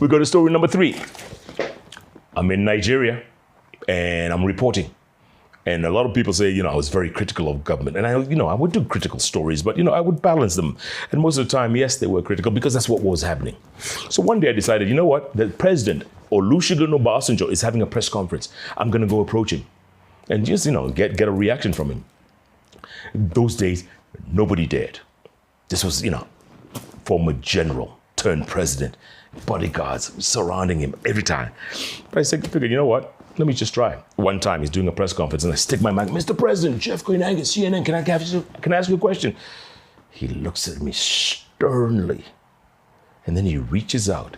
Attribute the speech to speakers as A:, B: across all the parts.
A: We go to story number 3. I'm in Nigeria and I'm reporting. And a lot of people say, I was very critical of government. And I would do critical stories, but, I would balance them. And most of the time, yes, they were critical because that's what was happening. So one day I decided, you know what? The President OLUSEGUN OBASANJO is having a press conference. I'm going to go approach him and just, get a reaction from him. Those days, nobody dared. This was, former general turned president, bodyguards surrounding him every time. But I figured, you know what? Let me just try. One time he's doing a press conference and I stick my mic, Mr. President, Jeff Koinange, CNN, can I ask you a question? He looks at me sternly and then he reaches out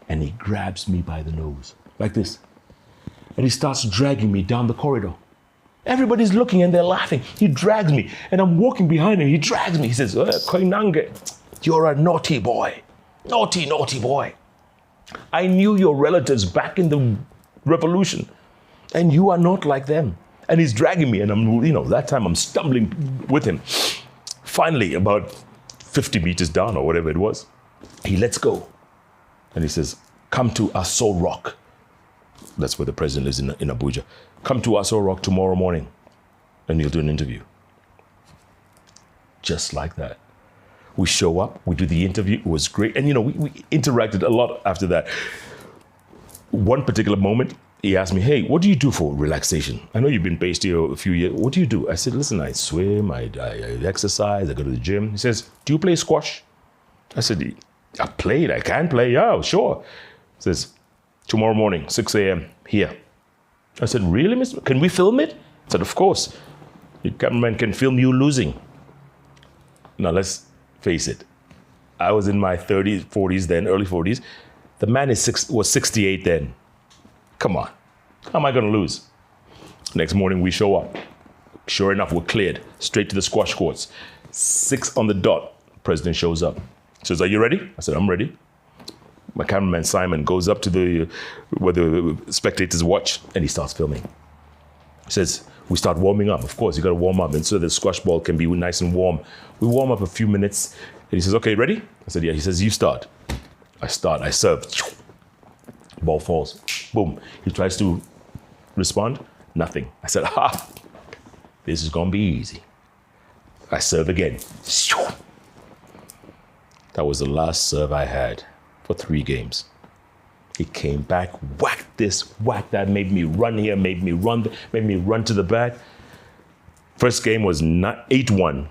A: and he grabs me by the nose like this. And he starts dragging me down the corridor. Everybody's looking and they're laughing. He drags me and I'm walking behind him. He drags me. He says, Koinange, you're a naughty boy. Naughty, naughty boy. I knew your relatives back in the revolution. And you are not like them. And he's dragging me and I'm, that time I'm stumbling with him. Finally, about 50 meters down or whatever it was, he lets go. And he says, come to Aso Rock. That's where the president lives in Abuja. Come to Aso Rock tomorrow morning and you'll do an interview. Just like that. We show up, we do the interview, it was great. And we interacted a lot after that. One particular moment, he asked me, hey, what do you do for relaxation? I know you've been based here a few years. What do you do? I said, listen, I swim, I exercise, I go to the gym. He says, do you play squash? I said, I played, I can play, yeah, sure. He says, tomorrow morning, 6 a.m. here. I said, really, mister? Can we film it? I said, of course. The cameraman can film you losing. Now, let's face it. I was in my 30s, 40s then, early 40s. The man was 68 then. Come on, how am I gonna lose? Next morning we show up. Sure enough, we're cleared, straight to the squash courts. 6 on the dot, president shows up. Says, are you ready? I said, I'm ready. My cameraman Simon goes up to where the spectators watch and he starts filming. He says, we start warming up. Of course, you gotta warm up and so the squash ball can be nice and warm. We warm up a few minutes and he says, okay, ready? I said, yeah. He says, you start. I start, I serve. Ball falls, boom. He tries to respond, nothing. I said, this is gonna be easy. I serve again. That was the last serve I had for 3 games. He came back, whacked this, whacked that, made me run here, made me run to the back. First game was 8-1.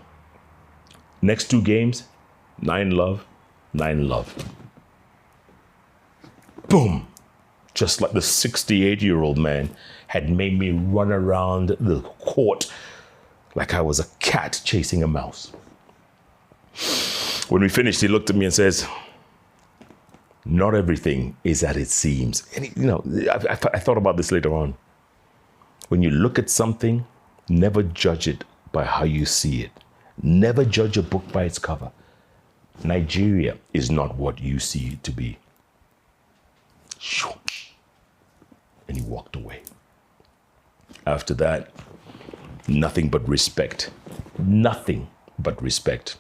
A: Next 2 games, 9-love, 9-love. Boom. Just like the 68-year-old man had made me run around the court like I was a cat chasing a mouse. When we finished, he looked at me and says, not everything is as it seems. And I thought about this later on. When you look at something, never judge it by how you see it. Never judge a book by its cover. Nigeria is not what you see it to be. And he walked away. After that, nothing but respect. Nothing but respect.